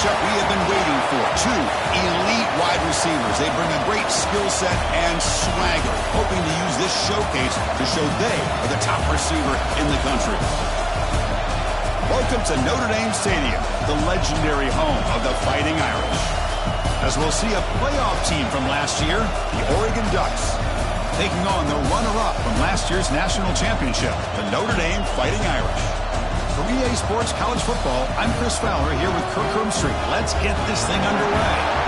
matchup we have been waiting for. Two elite wide receivers. They bring a great skill set and swagger, hoping to use this showcase to show they are the top receiver in the country. Welcome to Notre Dame Stadium, the legendary home of the Fighting Irish. As we'll see a playoff team from last year, the Oregon Ducks, taking on the runner-up from last year's national championship, the Notre Dame Fighting Irish. For EA Sports College Football, I'm Chris Fowler here with Kirk Herbstreit. Let's get this thing underway.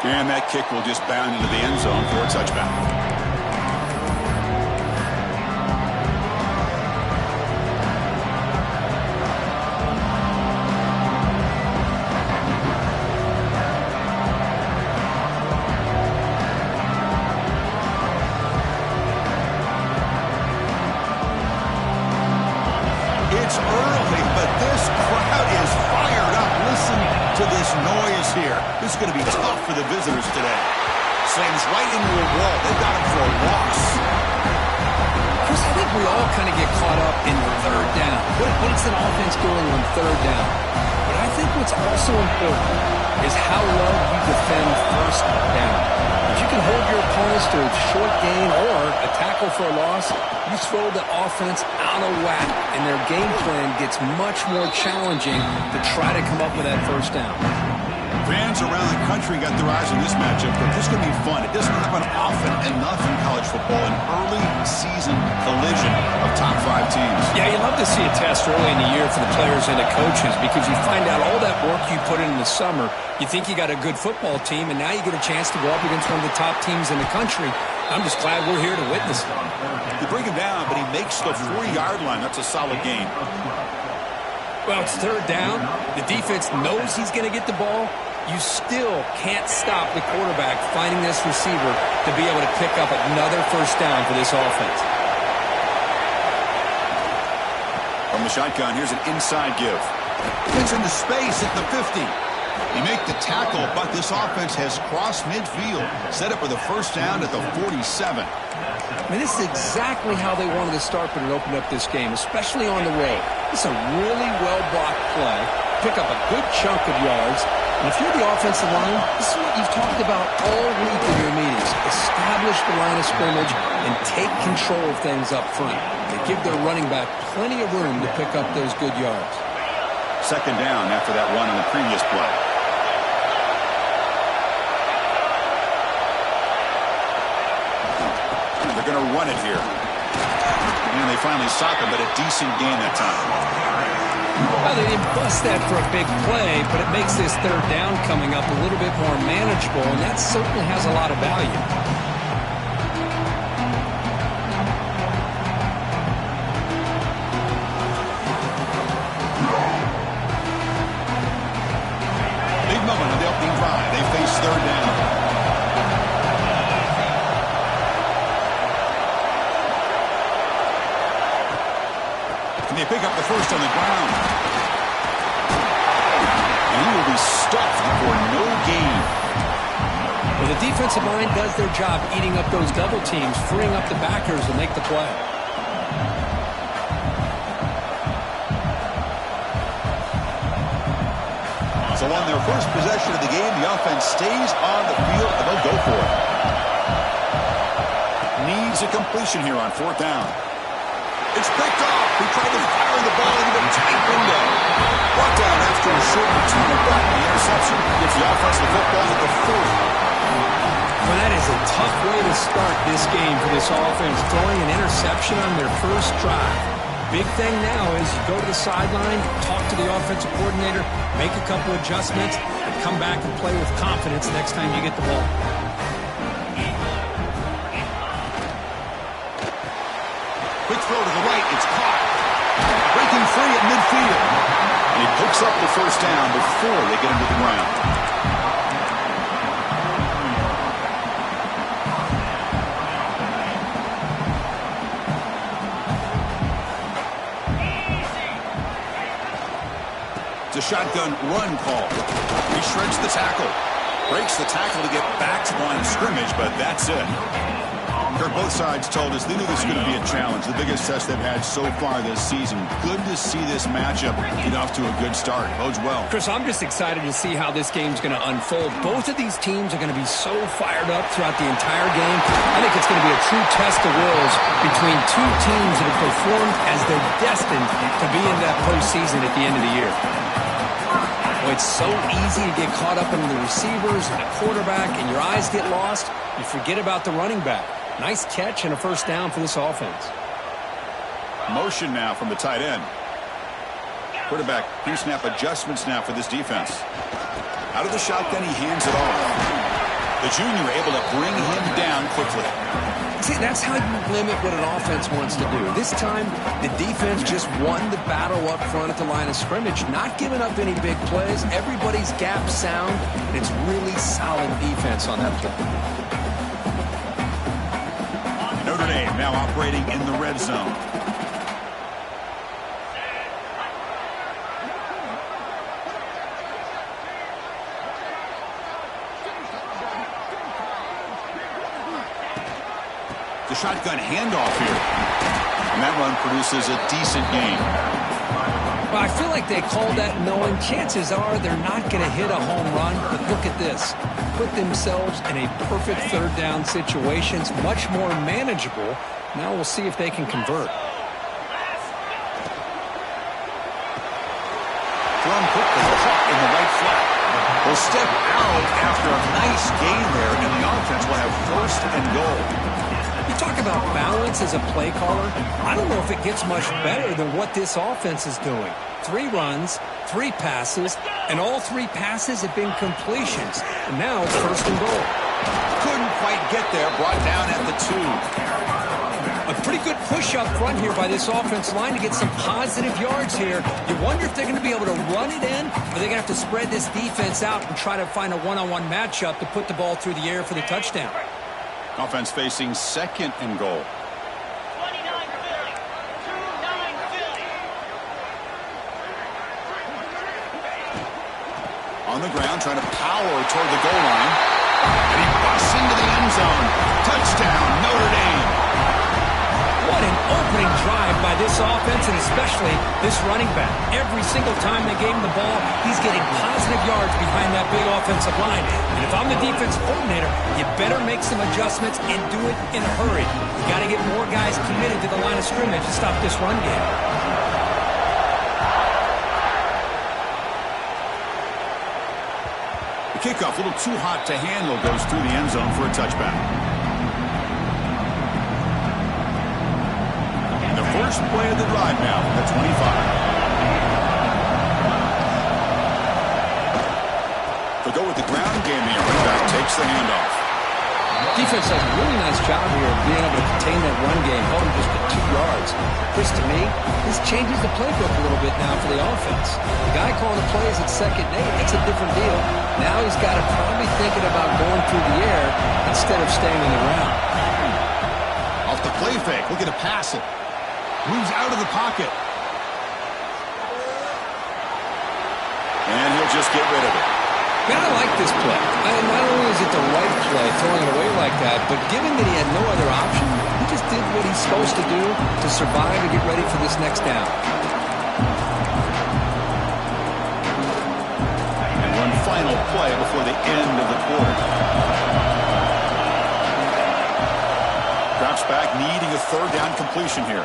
And that kick will just bound into the end zone for a touchback. It's early, but this crowd is fired up. Listen to this noise here. This is going to be tough for the visitors today. Slams right into a wall. They've got him for a loss. Chris, I think we all kind of get caught up in third down. What's an offense doing on third down? But I think what's also important is how well you defend first down. If you can hold your opponents to a short gain or a tackle for a loss, you throw the offense out of whack, and their game plan gets much more challenging to try to come up with that first down. Fans around the country got their eyes on this matchup, but this is going to be fun. It doesn't happen often enough in college football, an early season collision of top 5 teams. Yeah, you love to see a test early in the year for the players and the coaches because you find out all that work you put in the summer. You think you got a good football team, and now you get a chance to go up against one of the top teams in the country. I'm just glad we're here to witness it. You bring him down, but he makes the 40-yard line. That's a solid gain. Well, it's third down. The defense knows he's going to get the ball. You still can't stop the quarterback finding this receiver to be able to pick up another first down for this offense. From the shotgun, here's an inside give. Gets into space at the 50. He make the tackle, but this offense has crossed midfield. Set up for the first down at the 47. I mean, this is exactly how they wanted to start when it opened up this game, especially on the road. It's a really well-blocked play. Pick up a good chunk of yards. And if you're the offensive line, this is what you've talked about all week in your meetings. Establish the line of scrimmage and take control of things up front. They give their running back plenty of room to pick up those good yards. Second down after that run on the previous play. They're going to run it here. And they finally stop him, but a decent gain that time. Well, they didn't bust that for a big play, but it makes this third down coming up a little bit more manageable, and that certainly has a lot of value. Big moment on the opening drive. They face third down. They pick up the first on the ground. And he will be stuffed for no gain. Well, the defensive line does their job eating up those double teams, freeing up the backers to make the play. So on their first possession of the game, the offense stays on the field, and they'll go for it. Needs a completion here on fourth down. It's picked off. He tried to fire the ball into a tight window. Brought down after a short return, but the interception gives the offense the football at the 40. Well, that is a tough way to start this game for this offense, throwing an interception on their first drive. big thing now is you go to the sideline, talk to the offensive coordinator, make a couple adjustments, and come back and play with confidence next time you get the ball. Quick throw to the right. It's caught. Breaking free at midfield. And he picks up the first down before they get him to the ground. It's a shotgun run call. He shreds the tackle. Breaks the tackle to get back to the line of scrimmage, but that's it. Kirk, both sides told us they knew this was going to be a challenge, the biggest test they've had so far this season. Good to see this matchup get off to a good start. Bodes well. Chris, I'm just excited to see how this game's going to unfold. Both of these teams are going to be so fired up throughout the entire game. I think it's going to be a true test of wills between two teams that have performed as they're destined to be in that postseason at the end of the year. Well, it's so easy to get caught up in the receivers and the quarterback, and your eyes get lost. You forget about the running back. Nice catch and a first down for this offense. Motion now from the tight end. Quarterback pre-snap adjustments now for this defense. Out of the shotgun, he hands it off. The junior able to bring him down quickly. See, that's how you limit what an offense wants to do. This time, the defense just won the battle up front at the line of scrimmage, not giving up any big plays. Everybody's gap sound, and it's really solid defense on that play. Notre Dame now operating in the red zone. The shotgun handoff here. And that run produces a decent gain. Well, I feel like they called that knowing chances are they're not going to hit a home run. But look at this. Put themselves in a perfect third down situation. It's much more manageable. Now we'll see if they can convert. Thrown quickly, caught in the right flat. Will step out after a nice gain there, and the offense will have first and goal. You talk about balance as a play caller. I don't know if it gets much better than what this offense is doing. 3 runs, 3 passes, and all 3 passes have been completions. And now it's first and goal. Couldn't quite get there, brought down at the 2. A pretty good push up front here by this offensive line to get some positive yards here. You wonder if they're going to be able to run it in, or they're going to have to spread this defense out and try to find a one-on-one matchup to put the ball through the air for the touchdown. Offense facing second and goal. On the ground, trying to power toward the goal line. And he busts into the end zone. Touchdown, Notre Dame. What an opening drive by this offense, and especially this running back. Every single time they gave him the ball, he's getting positive yards behind that big offensive line. And if I'm the defensive coordinator, you better make some adjustments and do it in a hurry. You got to get more guys committed to the line of scrimmage to stop this run game. The kickoff, a little too hot to handle, goes through the end zone for a touchback. First play of the drive now at 25. They'll go with the ground game here. Running back takes the handoff. Defense does a really nice job here of being able to contain that run game, hold him just to 2 yards. Chris, to me, this changes the playbook a little bit now for the offense. The guy calling the plays at 2nd and 8, that's a different deal. Now he's got to probably thinking about going through the air instead of staying on the ground. Off the play fake, looking to pass it. Moves out of the pocket. And he'll just get rid of it. Man, I like this play. Not only is it the right play, throwing it away like that, but given that he had no other option, he just did what he's supposed to do to survive and get ready for this next down. And one final play before the end of the quarter. Drops back, needing a 3rd down completion here.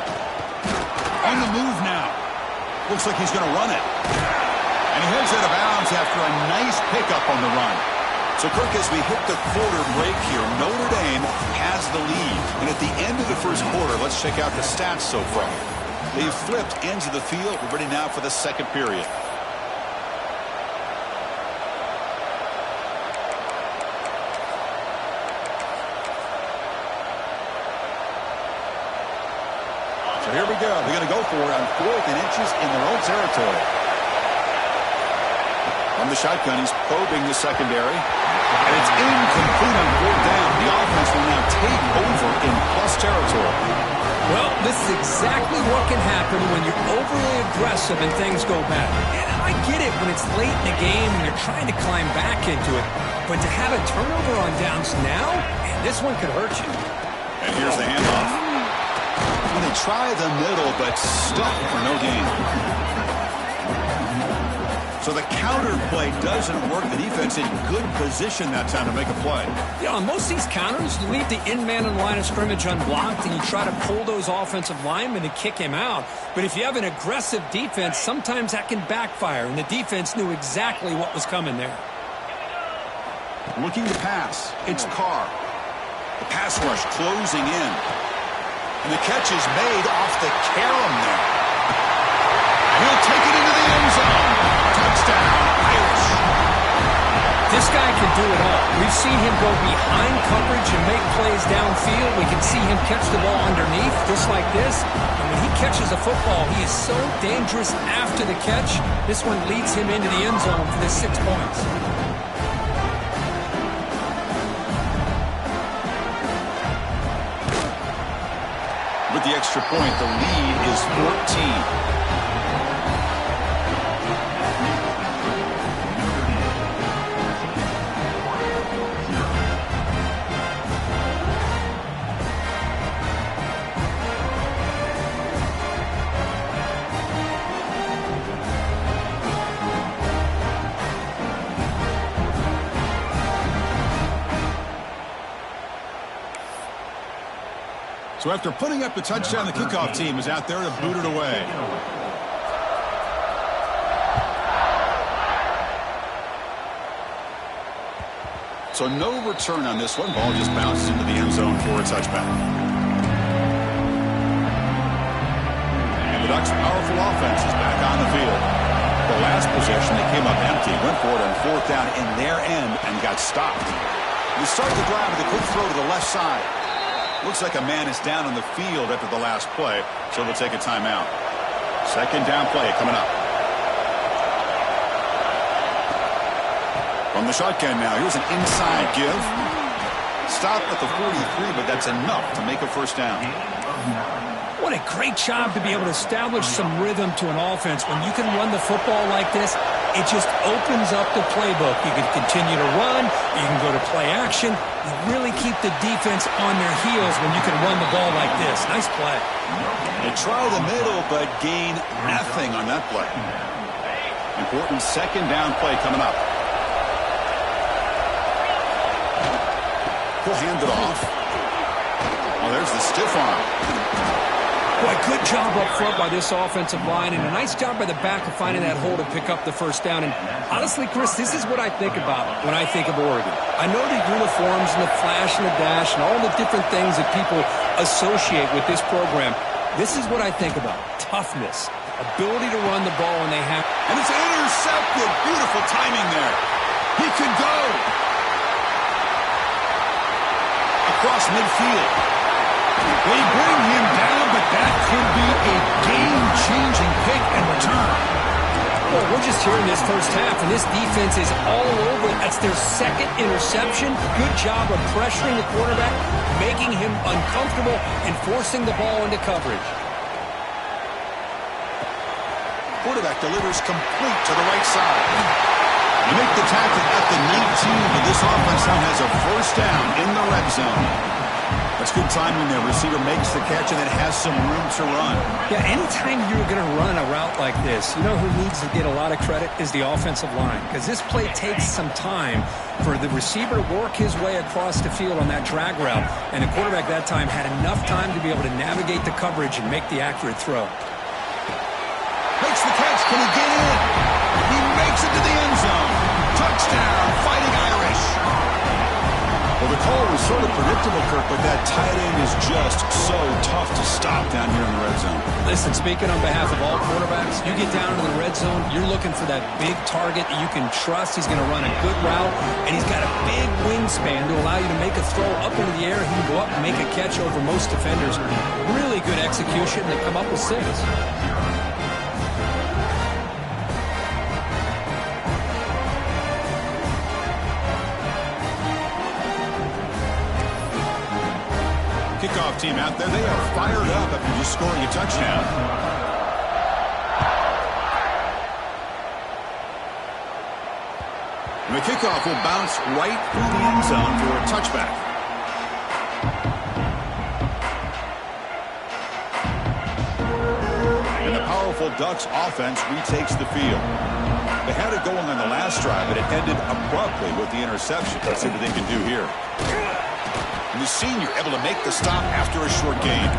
On the move now. Looks like he's going to run it. And he heads out of bounds after a nice pickup on the run. So, Kirk, as we hit the quarter break here, Notre Dame has the lead. And at the end of the first quarter, let's check out the stats so far. They've flipped ends of the field. We're ready now for the second period. So here we go. They're going to go for it on 4th and inches in their own territory. From the shotgun, he's probing the secondary. And it's incomplete on 4th down. The offense will now take over in plus territory. Well, this is exactly what can happen when you're overly aggressive and things go bad. And I get it when it's late in the game and you're trying to climb back into it. But to have a turnover on downs now, man, this one could hurt you. And here's the handoff. Well, they try the middle, but stuck for no gain. So the counter play doesn't work. The defense in good position that time to make a play. Yeah, on most of these counters, you leave the in-man in line of scrimmage unblocked and you try to pull those offensive linemen to kick him out. But if you have an aggressive defense, sometimes that can backfire, and the defense knew exactly what was coming there. Looking to pass. It's Carr. The pass rush closing in. And the catch is made off the carom there. He'll take it into the end zone. Touchdown, Irish. This guy can do it all. We've seen him go behind coverage and make plays downfield. We can see him catch the ball underneath, just like this. And when he catches a football, he is so dangerous after the catch. This one leads him into the end zone for the 6 points. With the extra point, the lead is 14. So after putting up the touchdown, the kickoff team is out there to boot it away. So no return on this one. Ball just bounces into the end zone for a touchback. And the Ducks' powerful offense is back on the field. The last possession, they came up empty, went for it on 4th down in their end and got stopped. We start the drive with a quick throw to the left side. Looks like a man is down on the field after the last play, so they'll take a timeout. Second down play coming up. From the shotgun now, here's an inside give. Stop at the 43, but that's enough to make a first down. What a great job to be able to establish some rhythm to an offense. When you can run the football like this, it just opens up the playbook. You can continue to run. You can go to play action. You really keep the defense on their heels when you can run the ball like this. Nice play. They try the middle, but gain nothing on that play. Important second down play coming up. He'll hand it off. Oh, there's the stiff arm. Boy, good job up front by this offensive line, and a nice job by the back of finding that hole to pick up the first down. And honestly, Chris, this is what I think about when I think of Oregon. I know the uniforms and the flash and the dash and all the different things that people associate with this program. This is what I think about. Toughness, ability to run the ball when they have. And it's intercepted. Beautiful timing there. He could go across midfield. They bring him down, but that could be a game-changing pick and return. Well, we're just here in this first half, and this defense is all over. That's their second interception. Good job of pressuring the quarterback, making him uncomfortable, and forcing the ball into coverage. Quarterback delivers complete to the right side. You make the tackle at the 19, but this offense now has a first down in the red zone. That's good timing there. Receiver makes the catch and then has some room to run. Yeah, anytime you're going to run a route like this, you know who needs to get a lot of credit is the offensive line. Because this play takes some time for the receiver to work his way across the field on that drag route. And the quarterback that time had enough time to be able to navigate the coverage and make the accurate throw. Makes the catch. Can he get in? He makes it to the end zone. Touchdown, Fighting Irish. Well, the call was sort of predictable, Kirk, but that tight end is just so tough to stop down here in the red zone. Listen, speaking on behalf of all quarterbacks, you get down to the red zone, you're looking for that big target that you can trust. He's going to run a good route, and he's got a big wingspan to allow you to make a throw up into the air. He can go up and make a catch over most defenders. Really good execution. They come up with 6. Kickoff team out there, they are fired up after just scoring a touchdown. And the kickoff will bounce right through the end zone for a touchback. And the powerful Ducks offense retakes the field. They had it going on the last drive, but it ended abruptly with the interception. Let's see what they can do here. And the senior able to make the stop after a short gain.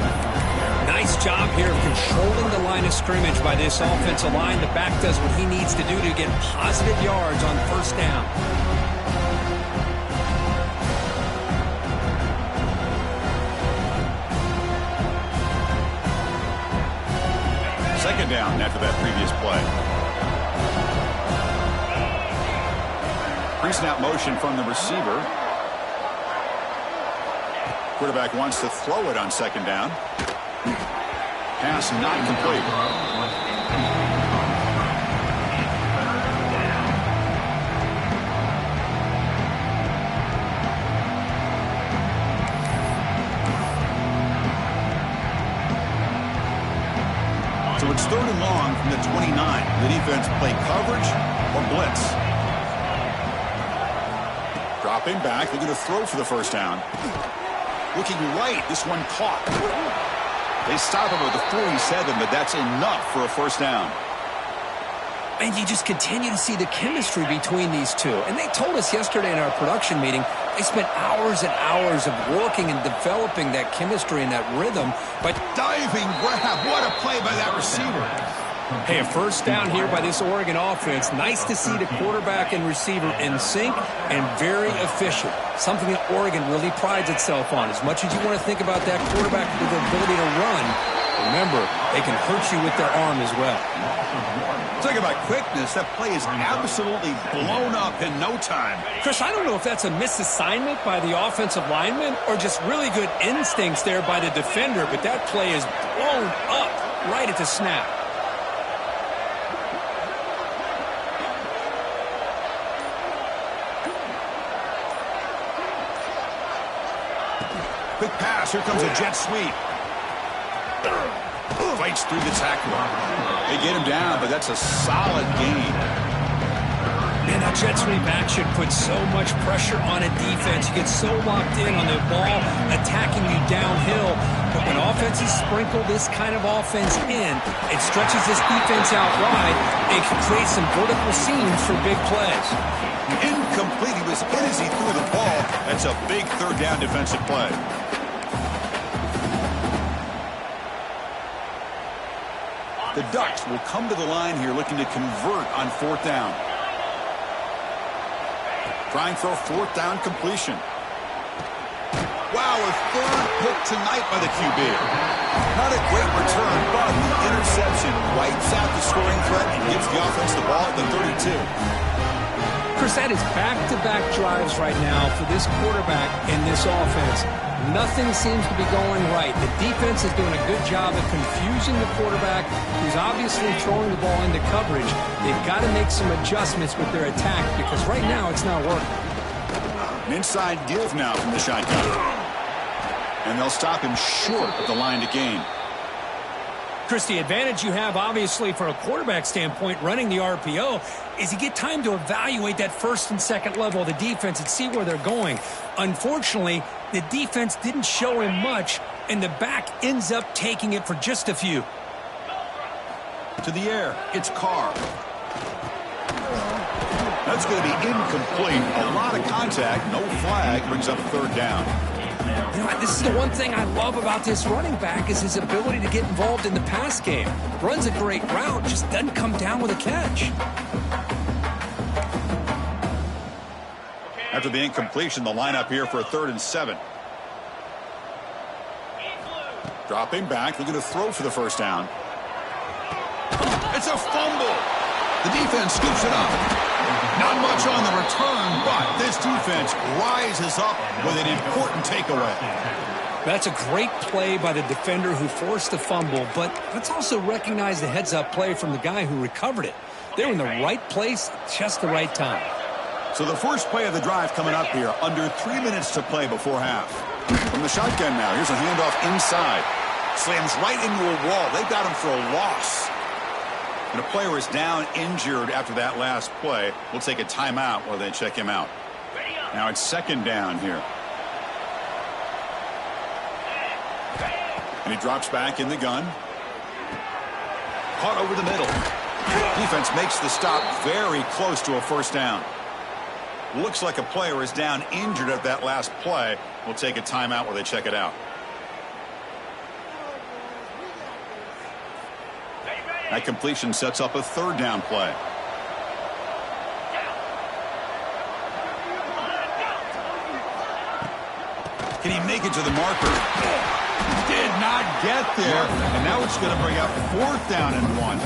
Nice job here of controlling the line of scrimmage by this offensive line. The back does what he needs to do to get positive yards on first down. Second down after that previous play. Pre-snap motion from the receiver. Quarterback wants to throw it on second down. Pass not complete. So it's 3rd and long from the 29. The defense play coverage or blitz. Dropping back, they're going to throw for the first down. Looking right, this one caught. They stop him with the 47, but that's enough for a first down. And you just continue to see the chemistry between these two. And they told us yesterday in our production meeting, they spent hours and hours of working and developing that chemistry and that rhythm. But diving grab, what a play by that receiver. Hey, a first down here by this Oregon offense. Nice to see the quarterback and receiver in sync and very efficient. Something that Oregon really prides itself on. As much as you want to think about that quarterback with the ability to run, remember, they can hurt you with their arm as well. Talking about quickness, that play is absolutely blown up in no time. Chris, I don't know if that's a misassignment by the offensive lineman or just really good instincts there by the defender, but that play is blown up right at the snap. Quick pass. Here comes a jet sweep. Fights through the tackle. They get him down, but that's a solid gain. Man, that jet sweep action puts so much pressure on a defense. You get so locked in on the ball attacking you downhill. But when offenses sprinkle this kind of offense in, it stretches this defense out wide. It can create some vertical seams for big plays. Incomplete. He was hit as he threw the ball. That's a big 3rd down defensive play. The Ducks will come to the line here looking to convert on 4th down. Trying for a 4th down completion. Wow, a 3rd pick tonight by the QB. Not a great return, but the interception wipes out the scoring threat and gives the offense the ball at the 32. Chris, that is back-to-back drives right now for this quarterback and this offense. Nothing seems to be going right. The defense is doing a good job of confusing the quarterback, who's obviously throwing the ball into coverage. They've got to make some adjustments with their attack because right now it's not working. An inside give now from the shotgun. And they'll stop him short of the line to gain. Chris, the advantage you have, obviously, from a quarterback standpoint, running the RPO, is you get time to evaluate that 1st and 2nd level of the defense and see where they're going. Unfortunately, the defense didn't show him much, and the back ends up taking it for just a few. To the air, it's Carr. That's going to be incomplete. A lot of contact, no flag, brings up 3rd down. You know, this is the one thing I love about this running back is his ability to get involved in the pass game. Runs a great route, just doesn't come down with a catch. After the incompletion, the lineup here for a 3rd and 7. Dropping back, looking to throw for the first down. It's a fumble. The defense scoops it up. Not much on the return, but this defense rises up with an important takeaway. That's a great play by the defender who forced the fumble, but let's also recognize the heads-up play from the guy who recovered it. They were in the right place at just the right time. So the first play of the drive coming up here, under 3 minutes to play before half. From the shotgun now, here's a handoff inside. Slams right into a wall. They got him for a loss. And a player is down injured after that last play. We'll take a timeout while they check him out. Now it's second down here. And he drops back in the gun. Caught over the middle. Defense makes the stop very close to a first down. Looks like a player is down injured at that last play. We'll take a timeout while they check it out. That completion sets up a third down play. Can he make it to the marker? Did not get there. And now it's going to bring up fourth down and 1.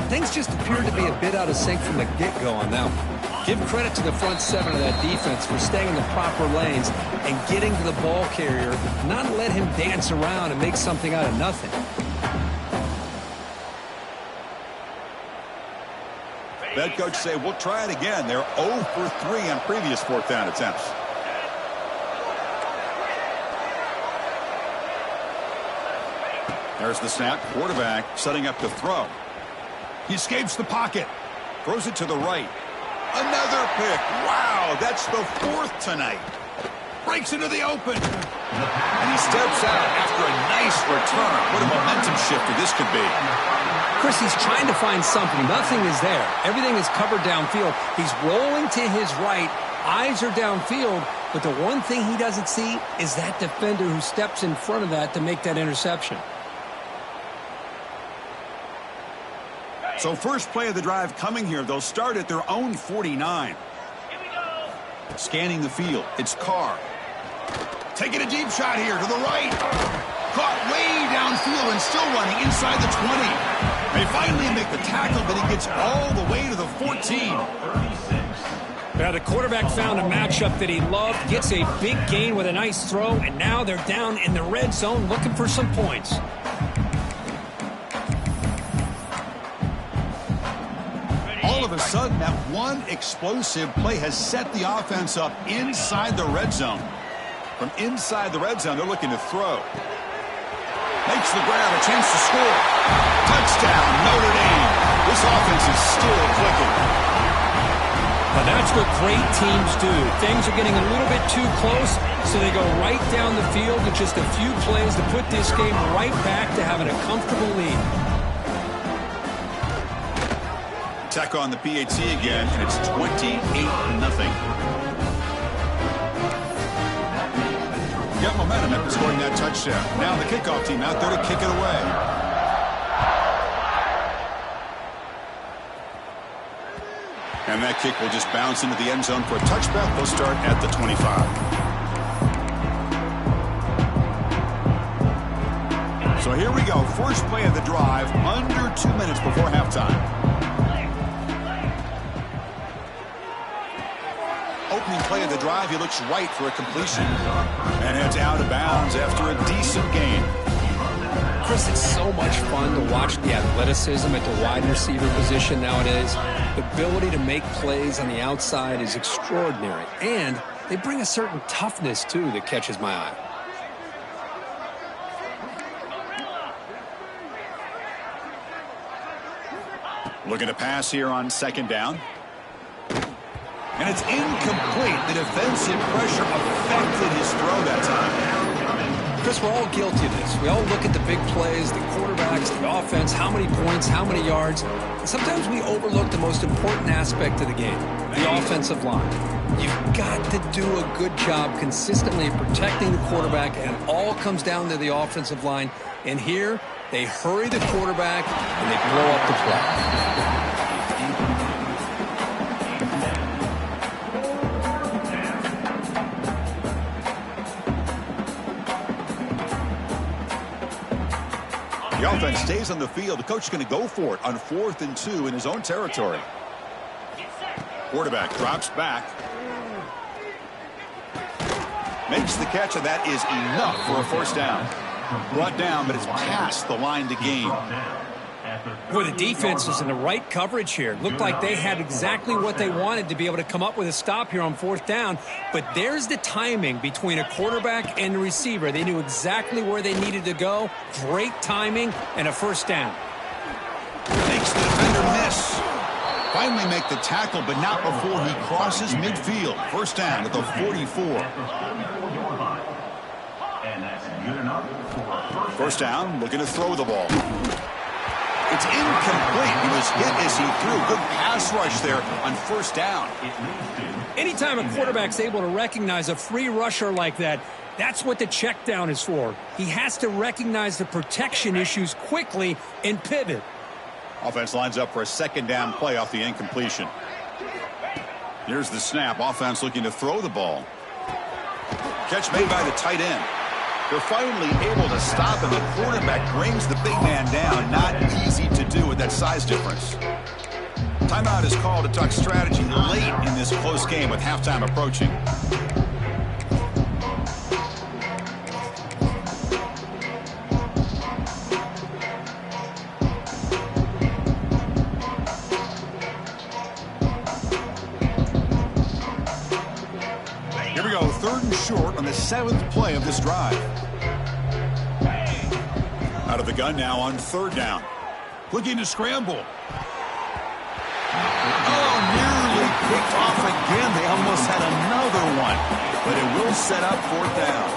Things just appeared to be a bit out of sync from the get-go on that one. Give credit to the front seven of that defense for staying in the proper lanes and getting to the ball carrier, not let him dance around and make something out of nothing. Head coach say, we'll try it again. They're 0 for 3 on previous fourth down attempts. There's the snap. Quarterback setting up to throw. He escapes the pocket. Throws it to the right. Another pick. Wow, that's the fourth tonight. Breaks into the open. And he steps out after a nice return. What a momentum shifter this could be. Chris, he's trying to find something. Nothing is there. Everything is covered downfield. He's rolling to his right. Eyes are downfield. But the one thing he doesn't see is that defender who steps in front of that to make that interception. So first play of the drive coming here. They'll start at their own 49. Scanning the field. It's Carr. Taking a deep shot here to the right. Caught way downfield and still running inside the 20. They finally make the tackle, but he gets all the way to the 14. Now the quarterback found a matchup that he loved, gets a big gain with a nice throw, and now they're down in the red zone looking for some points. All of a sudden, that one explosive play has set the offense up inside the red zone. From inside the red zone, they're looking to throw. Makes the grab, a chance to score. Touchdown, Notre Dame. This offense is still clicking. But that's what great teams do. Things are getting a little bit too close, so they go right down the field with just a few plays to put this game right back to having a comfortable lead. Tech on the PAT again, and it's 28-0. Got momentum after scoring that touchdown. Now the kickoff team out there to kick it away. And that kick will just bounce into the end zone for a touchback. They'll start at the 25. So here we go. First play of the drive, under 2 minutes before halftime. Opening play of the drive, he looks right for a completion. And heads out of bounds after a decent gain. Chris, it's so much fun to watch the athleticism at the wide receiver position nowadays. The ability to make plays on the outside is extraordinary. And they bring a certain toughness, too, that catches my eye. Looking to pass here on second down. And it's incomplete. The defensive pressure affected his throw that time. Chris, we're all guilty of this. We all look at the big plays, the quarterbacks, the offense, how many points, how many yards. And sometimes we overlook the most important aspect of the game, the offensive line. You've got to do a good job consistently protecting the quarterback, and it all comes down to the offensive line. And here, they hurry the quarterback, and they blow up the play. The offense stays on the field. The coach is going to go for it on 4th and 2 in his own territory. Quarterback drops back. Makes the catch, and that is enough for a first down. Brought down, but it's past the line to gain. Boy, the defense was in the right coverage here. Looked like they had exactly what they wanted to be able to come up with a stop here on 4th down. But there's the timing between a quarterback and the receiver. They knew exactly where they needed to go. Great timing and a first down. Makes the defender miss. Finally make the tackle, but not before he crosses midfield. First down at the 44. First down, looking to throw the ball. It's incomplete. He was hit as he threw. Good pass rush there on first down. Anytime a quarterback's able to recognize a free rusher like that, that's what the check down is for. He has to recognize the protection issues quickly and pivot. Offense lines up for a second down play off the incompletion. Here's the snap. Offense looking to throw the ball. Catch made by the tight end. They're finally able to stop, and the quarterback brings the big man down. Not easy to do with that size difference. Timeout is called to talk strategy late in this close game with halftime approaching. Here we go, 3rd and short on the 7th play of this drive. Out of the gun now on 3rd down. Looking to scramble. Oh, nearly picked off again. They almost had another one, but it will set up 4th down.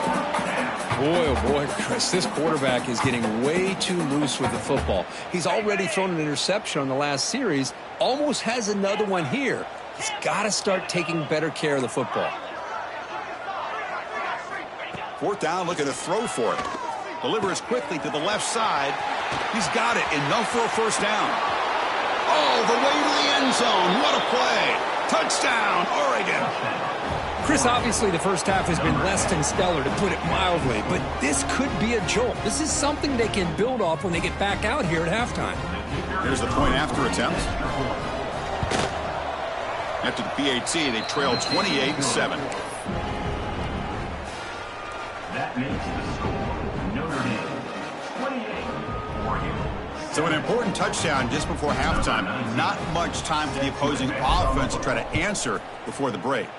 Boy, oh boy, Chris, this quarterback is getting way too loose with the football. He's already thrown an interception on the last series, almost has another one here. He's got to start taking better care of the football. 4th down, looking to throw for it. Delivers quickly to the left side. He's got it. Enough for a first down. Oh, the way to the end zone. What a play. Touchdown, Oregon. Chris, obviously the first half has been less than stellar, to put it mildly, but this could be a jolt. This is something they can build off when they get back out here at halftime. Here's the point after attempt. After the PAT, they trail 28-7. That makes the score Notre Dame 28, Oregon. So an important touchdown just before halftime. Not much time for the opposing offense to try to answer before the break.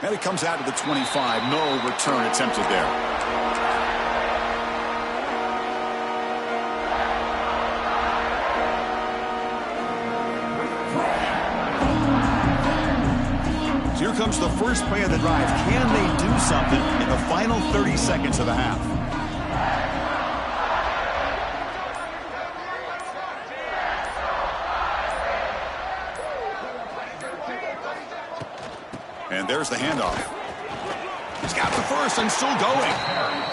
And it comes out to the 25. No return attempted there. Here comes the first play of the drive. Can they do something in the final 30 seconds of the half? And there's the handoff. He's got the first and still going.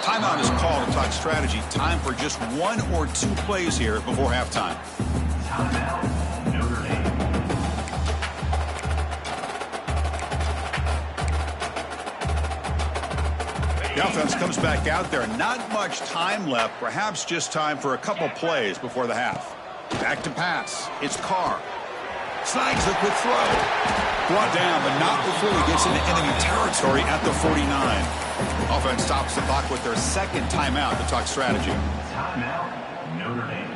Timeout is called to talk strategy. Time for just 1 or 2 plays here before halftime. Timeout, Notre Dame. The offense comes back out there. Not much time left. Perhaps just time for a couple plays before the half. Back to pass. It's Carr. Snags a quick throw. Brought down, but not before he gets into enemy territory at the 49. Offense stops the clock with their second timeout to talk strategy. Timeout, Notre Dame.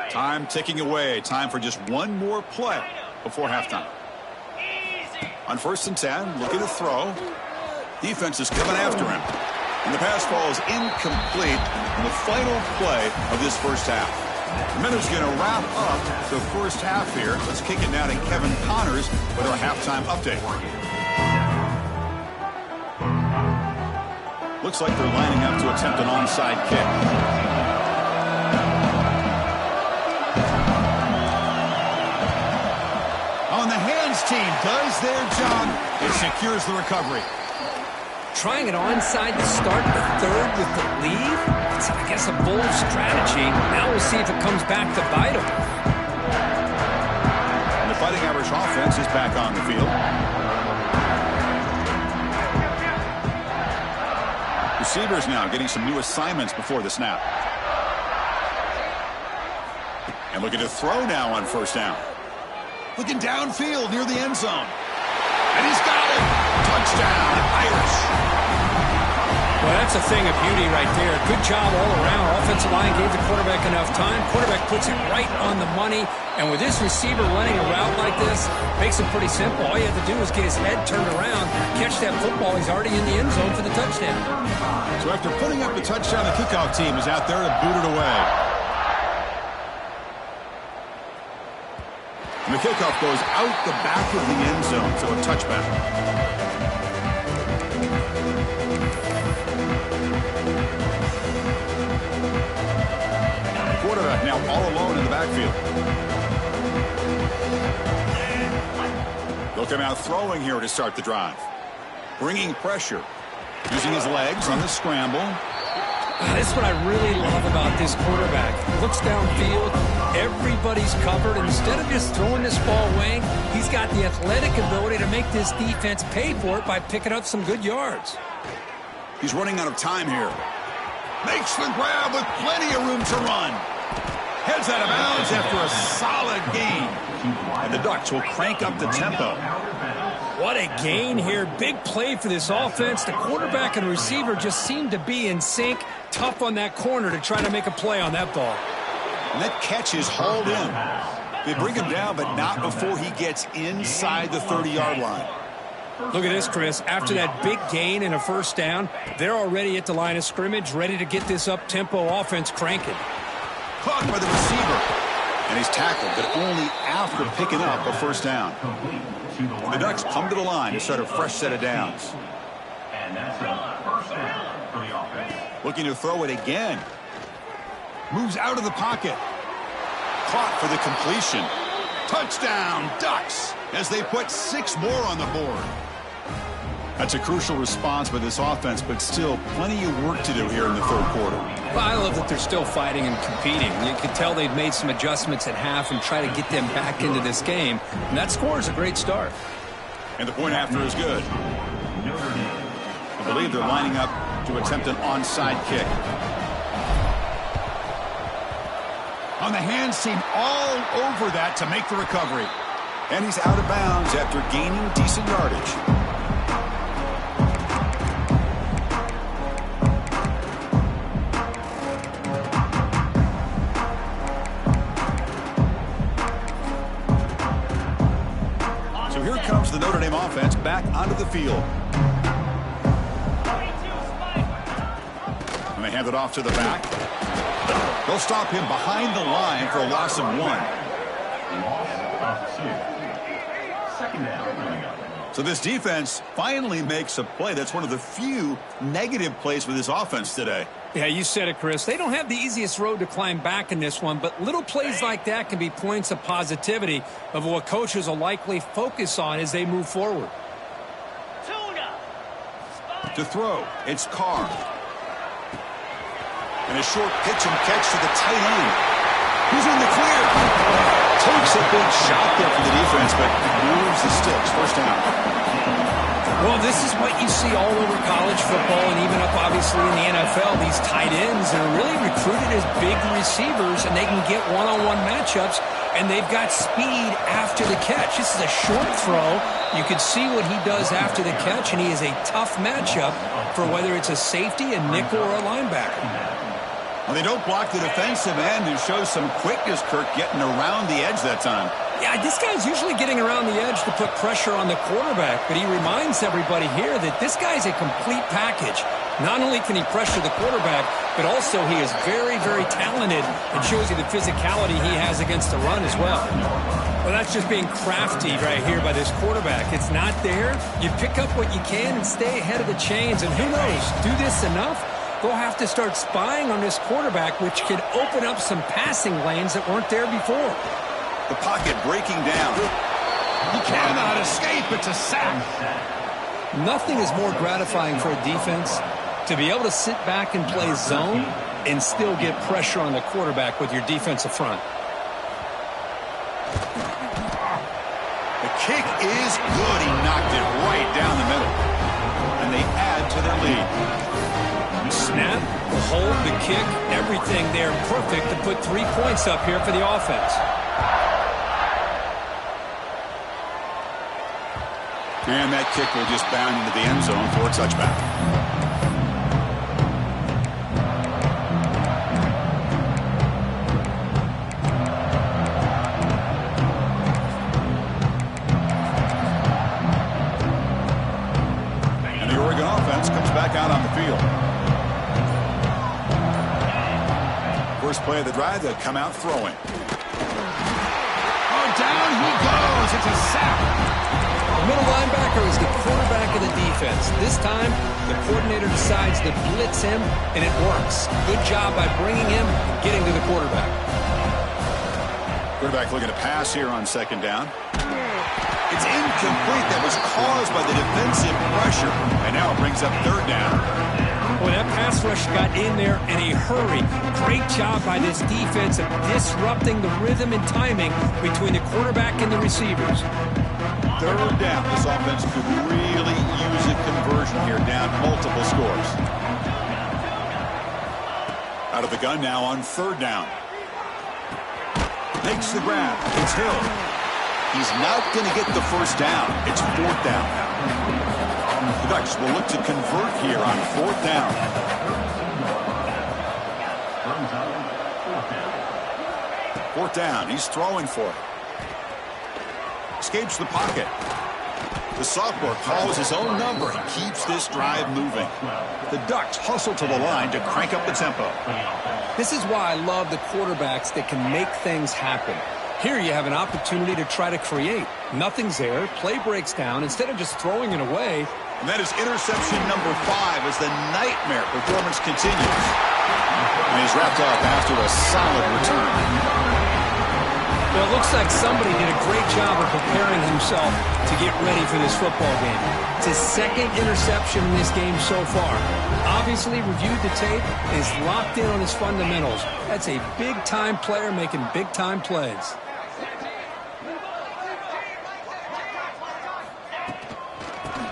Time ticking away. Time for just one more play before halftime. On 1st and 10, looking to throw. Defense is coming after him. And the pass falls incomplete in the final play of this first half. The Minnows going to wrap up the first half here. Let's kick it now to Kevin Connors with our halftime update. Looks like they're lining up to attempt an onside kick. On the hands team does their job. It secures the recovery. Trying it onside to start the third with the lead? It's, I guess, a bold strategy. Now we'll see if it comes back to bite them. And the Fighting Irish offense is back on the field. receivers now getting some new assignments before the snap. And looking to throw now on first down. Looking downfield near the end zone. And he's got it. Touchdown, Irish. Well, that's a thing of beauty right there. Good job all around. Offensive line gave the quarterback enough time. Quarterback puts it right on the money. And with this receiver running a route like this, makes it pretty simple. All you have to do is get his head turned around, catch that football. He's already in the end zone for the touchdown. So after putting up the touchdown, the kickoff team is out there to boot it away. And the kickoff goes out the back of the end zone, so a touchback. Quarterback now all alone in the backfield. They'll come out throwing here to start the drive. Bringing pressure. Using his legs on the scramble. That's what I really love about this quarterback. Looks downfield. Everybody's covered. Instead of just throwing this ball away, he's got the athletic ability to make this defense pay for it by picking up some good yards. He's running out of time here. Makes the grab with plenty of room to run. Heads out of bounds after a solid gain. And the Ducks will crank up the tempo. What a gain here. Big play for this offense. The quarterback and receiver just seem to be in sync. Tough on that corner to try to make a play on that ball. And that catch is hauled in. They bring him down, but not before he gets inside the 30-yard line. Look at this, Chris. After that big gain and a first down, they're already at the line of scrimmage, ready to get this up-tempo offense cranking. Caught by the receiver. And he's tackled, but only after picking up a first down. The Ducks come to the line to start a fresh set of downs. And that's a first down for the offense. Looking to throw it again. Moves out of the pocket. Caught for the completion. Touchdown, Ducks, as they put 6 more on the board. That's a crucial response by this offense, but still plenty of work to do here in the third quarter. Well, I love that they're still fighting and competing. You can tell they've made some adjustments at half and try to get them back into this game. And that score is a great start. And the point after is good. I believe they're lining up to attempt an onside kick. On the hands seam all over that to make the recovery. And he's out of bounds after gaining decent yardage. So here comes the Notre Dame offense back onto the field. And they hand it off to the back. They'll stop him behind the line for a loss of 1. Loss of 2. Second down coming up. So this defense finally makes a play. That's one of the few negative plays for this offense today. Yeah, you said it, Chris. They don't have the easiest road to climb back in this one, but little plays like that can be points of positivity of what coaches will likely focus on as they move forward. To throw, it's Carr. And a short pitch and catch to the tight end. Who's in the clear? Takes a big shot there for the defense, but moves the sticks. First down. Well, this is what you see all over college football and even up, obviously, in the NFL. These tight ends are really recruited as big receivers, and they can get one-on-one matchups, and they've got speed after the catch. This is a short throw. You can see what he does after the catch, and he is a tough matchup for whether it's a safety, a nickel, or a linebacker. Well, they don't block the defensive end, who shows some quickness, Kirk, getting around the edge that time. Yeah, this guy's usually getting around the edge to put pressure on the quarterback, but he reminds everybody here that this guy's a complete package. Not only can he pressure the quarterback, but also he is very, very talented and shows you the physicality he has against the run as well. Well, that's just being crafty right here by this quarterback. It's not there. You pick up what you can and stay ahead of the chains, and who knows, do this enough, they'll have to start spying on this quarterback, which could open up some passing lanes that weren't there before. The pocket breaking down. He cannot escape. It's a sack. Nothing is more gratifying for a defense to be able to sit back and play zone and still get pressure on the quarterback with your defensive front. The kick is good. He knocked it right down the middle. And they add to their lead. hold, the kick, everything there perfect to put 3 points up here for the offense. And that kick will just bound into the end zone for a touchback. And the Oregon offense comes back out on the field. First play of the drive, they'll come out throwing. Oh, down he goes. It's a sack. The middle linebacker is the quarterback of the defense. This time, the coordinator decides to blitz him, and it works. Good job by bringing him and getting to the quarterback. Quarterback looking to pass here on second down. It's incomplete. That was caused by the defensive pressure, and now it brings up third down. Well, that pass rush got in there in a hurry. Great job by this defense of disrupting the rhythm and timing between the quarterback and the receivers. Third down. This offense could really use a conversion here, down multiple scores. Out of the gun now on third down. Makes the grab. It's Hill. He's not going to get the first down. It's fourth down now. The Ducks will look to convert here on fourth down. Fourth down. He's throwing for it. Escapes the pocket. The sophomore calls his own number and keeps this drive moving. The Ducks hustle to the line to crank up the tempo. This is why I love the quarterbacks that can make things happen. Here you have an opportunity to try to create. Nothing's there. Play breaks down. Instead of just throwing it away. And that is interception number 5 as the nightmare performance continues. And he's wrapped up after a solid return. Well, it looks like somebody did a great job of preparing himself to get ready for this football game. It's his second interception in this game so far. Obviously reviewed the tape and is locked in on his fundamentals. That's a big-time player making big-time plays.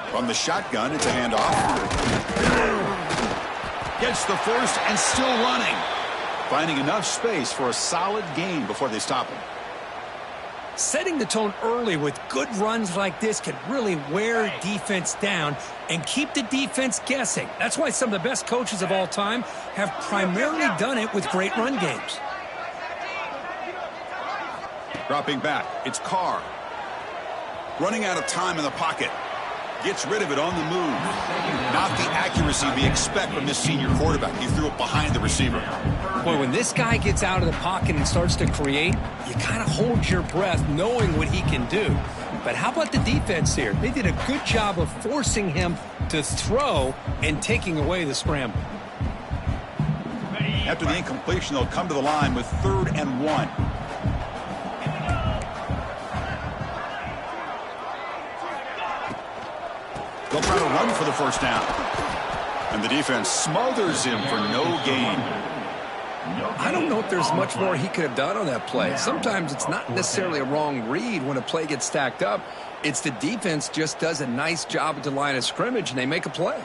From the shotgun, it's a handoff. Gets the first and still running. Finding enough space for a solid gain before they stop him. Setting the tone early with good runs like this can really wear defense down and keep the defense guessing. That's why some of the best coaches of all time have primarily done it with great run games. Dropping back, it's Carr. Running out of time in the pocket. Gets rid of it on the move. Not the accuracy we expect from this senior quarterback. He threw it behind the receiver. Boy, when this guy gets out of the pocket and starts to create, you kind of hold your breath knowing what he can do. But how about the defense here? They did a good job of forcing him to throw and taking away the scramble. After the incompletion, they'll come to the line with 3rd and 1. They'll try to run for the first down. And the defense smothers him for no gain. I don't know if there's much more he could have done on that play. Sometimes it's not necessarily a wrong read when a play gets stacked up. It's the defense just does a nice job at the line of scrimmage and they make a play.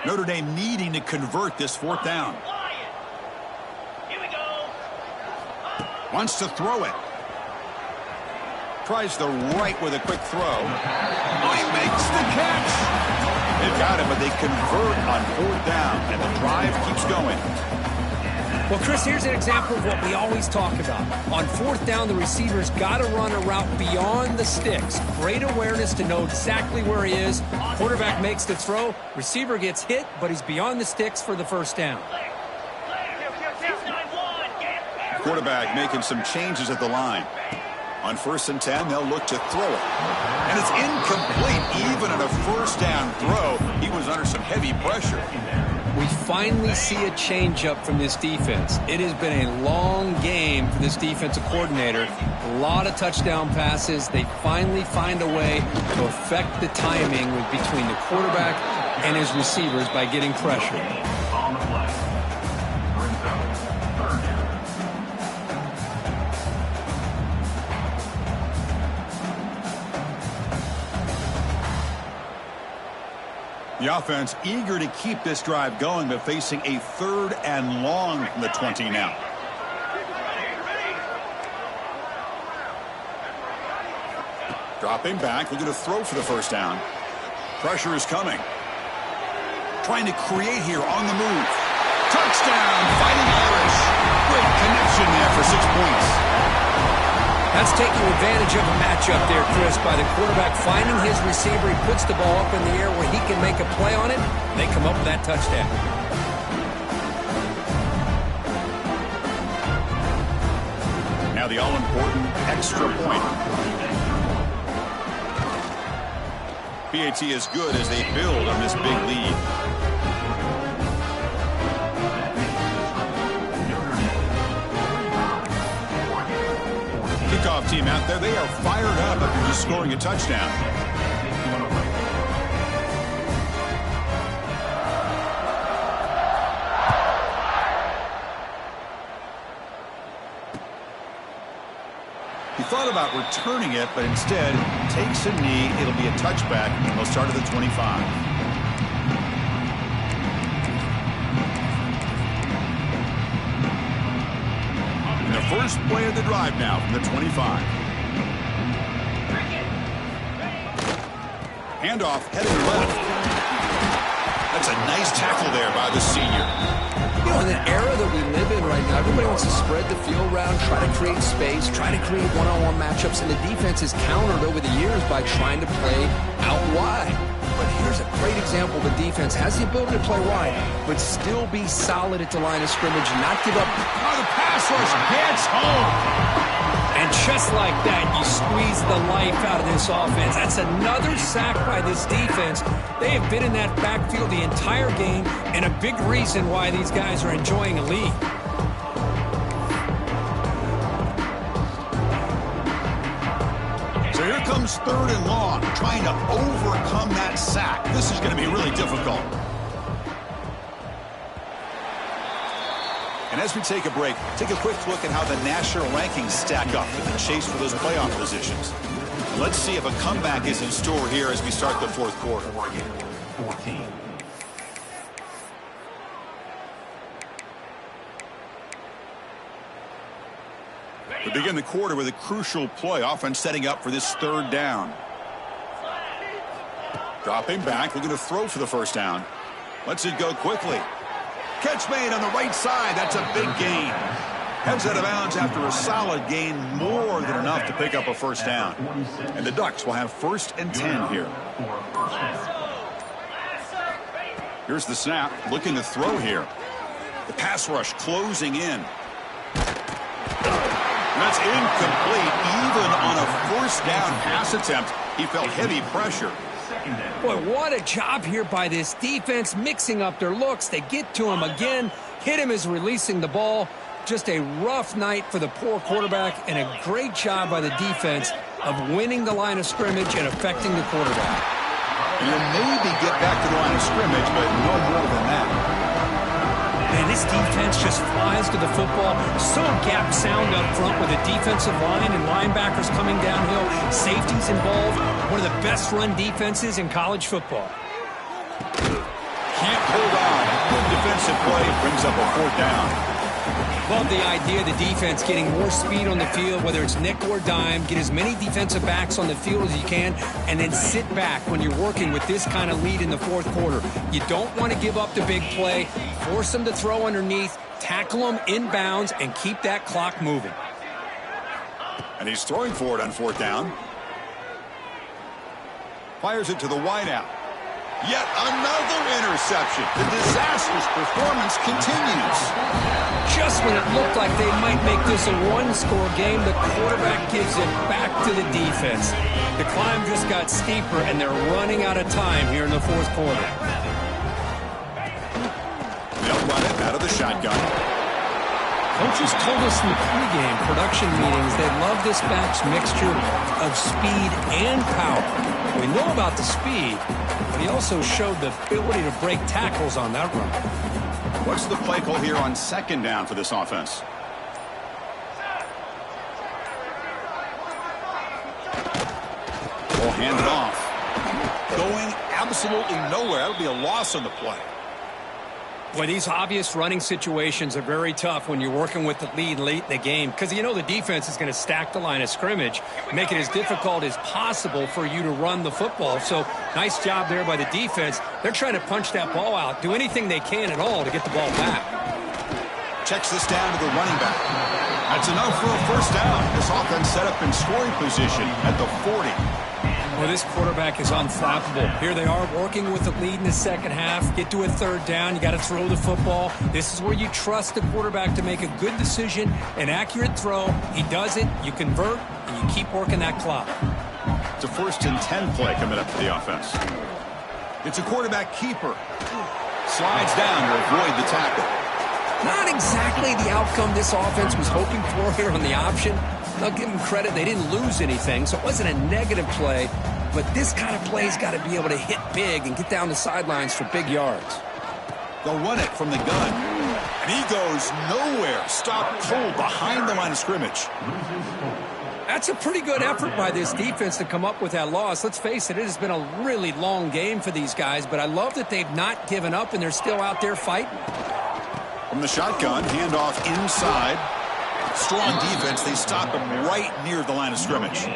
Notre Dame needing to convert this 4th down. Wants to throw it. Tries the right with a quick throw. Oh, he makes the catch. They've got him, but they convert on 4th down, and the drive keeps going. Well, Chris, here's an example of what we always talk about. On 4th down, the receiver's got to run a route beyond the sticks. Great awareness to know exactly where he is. Quarterback makes the throw. Receiver gets hit, but he's beyond the sticks for the first down. Quarterback making some changes at the line. On 1st and 10, they'll look to throw it. And it's incomplete. Even on a first down throw, he was under some heavy pressure. We finally see a change-up from this defense. It has been a long game for this defensive coordinator. A lot of touchdown passes. They finally find a way to affect the timing between the quarterback and his receivers by getting pressure. On the play. The offense eager to keep this drive going, but facing a 3rd and long from the 20 now. Dropping back, looking to throw for the first down. Pressure is coming. Trying to create here on the move. Touchdown, Fighting Irish. Great connection there for 6 points. That's taking advantage of a matchup there, Chris, by the quarterback finding his receiver. He puts the ball up in the air where he can make a play on it. They come up with that touchdown. Now the all-important extra point. PAT is good as they build on this big lead. Kickoff team out there, they are fired up after just scoring a touchdown. He thought about returning it, but instead takes a knee. It'll be a touchback. They'll start at the 25. And the first play of the drive now from the 25. Handoff heading left. That's a nice tackle there by the senior. You know, in the era that we live in right now, everybody wants to spread the field around, try to create space, try to create one-on-one matchups, and the defense is countered over the years by trying to play out wide. But here's a great example. The defense has the ability to play wide, but still be solid at the line of scrimmage and not give up. Oh, the pass rush gets home. And just like that, you squeeze the life out of this offense. That's another sack by this defense. They have been in that backfield the entire game, and a big reason why these guys are enjoying a lead. So here comes 3rd and long, trying to overcome that sack. This is going to be really difficult. And as we take a break, take a quick look at how the national rankings stack up in the chase for those playoff positions. Let's see if a comeback is in store here as we start the 4th quarter. Oregon, 14. We begin the quarter with a crucial play. Offense setting up for this 3rd down. Dropping back, looking to throw for the first down. Lets it go quickly. Catch made on the right side. That's a big gain. Heads out of bounds after a solid gain, more than enough to pick up a first down. And the Ducks will have 1st and 10 here. Here's the snap, looking to throw here. The pass rush closing in. That's incomplete. Even on a 1st down pass attempt, he felt heavy pressure. Boy, what a job here by this defense, mixing up their looks. They get to him again, hit him as releasing the ball. Just a rough night for the poor quarterback, and a great job by the defense of winning the line of scrimmage and affecting the quarterback. And you'll maybe get back to the line of scrimmage, but no more than that. Man, this defense just flies to the football. So gap sound up front with a defensive line and linebackers coming downhill. Safeties involved. One of the best run defenses in college football. Can't hold on. Good defensive play brings up a 4th down. Love the idea of the defense getting more speed on the field, whether it's nickel or dime. Get as many defensive backs on the field as you can, and then sit back when you're working with this kind of lead in the 4th quarter. You don't want to give up the big play. Force them to throw underneath, tackle them inbounds, and keep that clock moving. And he's throwing for it on 4th down. Fires it to the wideout. Yet another interception. The disastrous performance continues. Just when it looked like they might make this a 1-score game, the quarterback gives it back to the defense. The climb just got steeper, and they're running out of time here in the 4th quarter. They'll run it out of the shotgun. Coaches told us in the pregame production meetings they love this back's mixture of speed and power. We know about the speed, but he also showed the ability to break tackles on that run. What's the play call here on 2nd down for this offense? We'll hand it off. Going absolutely nowhere. That'll be a loss on the play. Well, these obvious running situations are very tough when you're working with the lead late in the game because you know the defense is going to stack the line of scrimmage, make it as difficult as possible for you to run the football. So nice job there by the defense. They're trying to punch that ball out, do anything they can at all to get the ball back. Checks this down to the running back. That's enough for a first down. This offense set up in scoring position at the 40. Well, this quarterback is unflappable. Here they are working with the lead in the second half. Get to a third down. You got to throw the football. This is where you trust the quarterback to make a good decision, an accurate throw. He does it. You convert, and you keep working that clock. It's a 1st and 10 play coming up for the offense. It's a quarterback keeper. Slides down to avoid the tackle. Not exactly the outcome this offense was hoping for here on the option. I'll give them credit. They didn't lose anything, so it wasn't a negative play. But this kind of play's got to be able to hit big and get down the sidelines for big yards. They'll run it from the gun. And he goes nowhere. Stopped cold behind the line of scrimmage. That's a pretty good effort by this defense to come up with that loss. Let's face it, it has been a really long game for these guys, but I love that they've not given up and they're still out there fighting. From the shotgun, handoff inside. Strong defense. They stop him right near the line of scrimmage.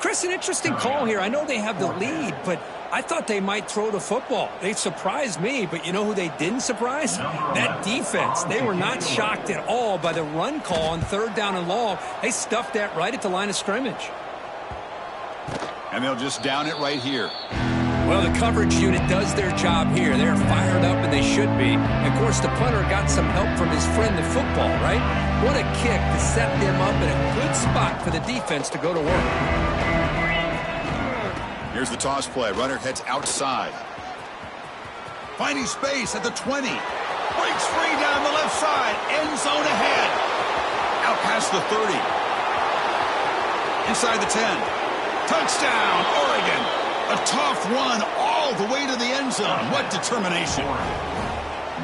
Chris, an interesting call here. I know they have the lead, but I thought they might throw the football. They surprised me, but you know who they didn't surprise? That defense. They were not shocked at all by the run call on 3rd down and long. They stuffed that right at the line of scrimmage. And they'll just down it right here. Well, the coverage unit does their job here. They're fired up, and they should be. Of course, the punter got some help from his friend, the football, right? What a kick to set them up in a good spot for the defense to go to work. Here's the toss play. Runner heads outside. Finding space at the 20. Breaks free down the left side. End zone ahead. Out past the 30. Inside the 10. Touchdown, Oregon. A tough run all the way to the end zone. What determination.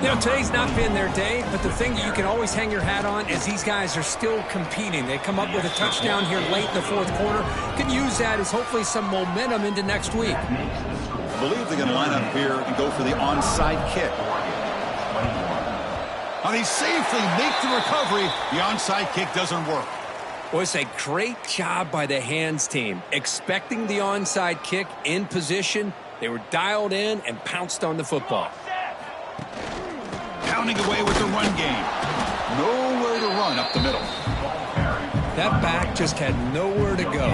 You know, today's not been their day, but the thing that you can always hang your hat on is these guys are still competing. They come up with a touchdown here late in the 4th quarter. Can use that as hopefully some momentum into next week. I believe they're going to line up here and go for the onside kick. Now they safely make the recovery. The onside kick doesn't work. Well, it's a great job by the hands team. Expecting the onside kick in position, they were dialed in and pounced on the football. Pounding away with the run game. Nowhere to run up the middle. That back just had nowhere to go.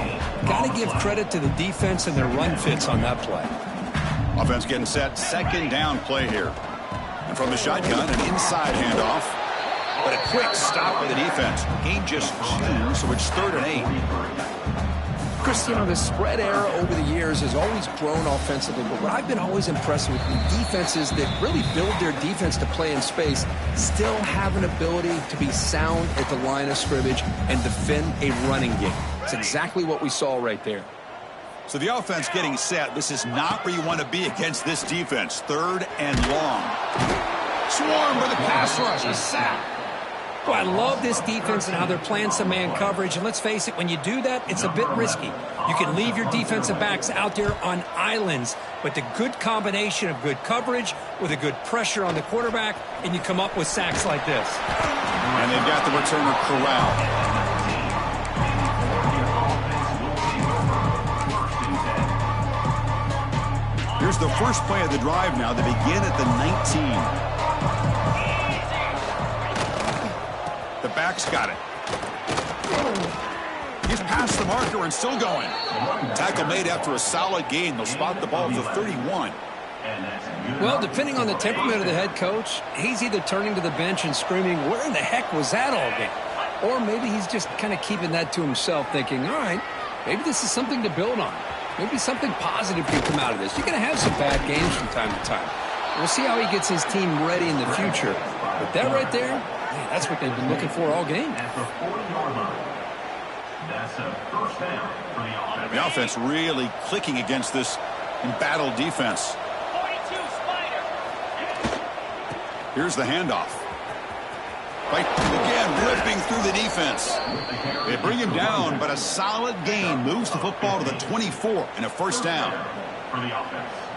Got to give credit to the defense and their run fits on that play. Offense getting set. 2nd down play here. And from the shotgun, an inside handoff. But a quick stop by the defense. Gain just 2, so it's 3rd and 8. Chris, you know, the spread era over the years has always grown offensively, but what I've been always impressed with the defenses that really build their defense to play in space still have an ability to be sound at the line of scrimmage and defend a running game. It's exactly what we saw right there. So the offense getting set. This is not where you want to be against this defense. 3rd and long. Swarm with a pass rush. A sack. Well, I love this defense and how they're playing some man coverage. And let's face it, when you do that, it's a bit risky. You can leave your defensive backs out there on islands, but the good combination of good coverage with a good pressure on the quarterback, and you come up with sacks like this. And they've got the returner corralled. Here's the first play of the drive now. They begin at the 19. The back's got it. He's past the marker and still going. Tackle made after a solid gain. They'll spot the ball at the 31. Well, depending on the temperament of the head coach, he's either turning to the bench and screaming, where in the heck was that all game? Or maybe he's just kind of keeping that to himself, thinking, all right, maybe this is something to build on. Maybe something positive can come out of this. You're going to have some bad games from time to time. We'll see how he gets his team ready in the future. But that right there, man, that's what they've been looking for all game. The offense really clicking against this embattled defense. Here's the handoff. Right again, ripping through the defense. They bring him down, but a solid gain moves the football to the 24 and a first down. for the offense.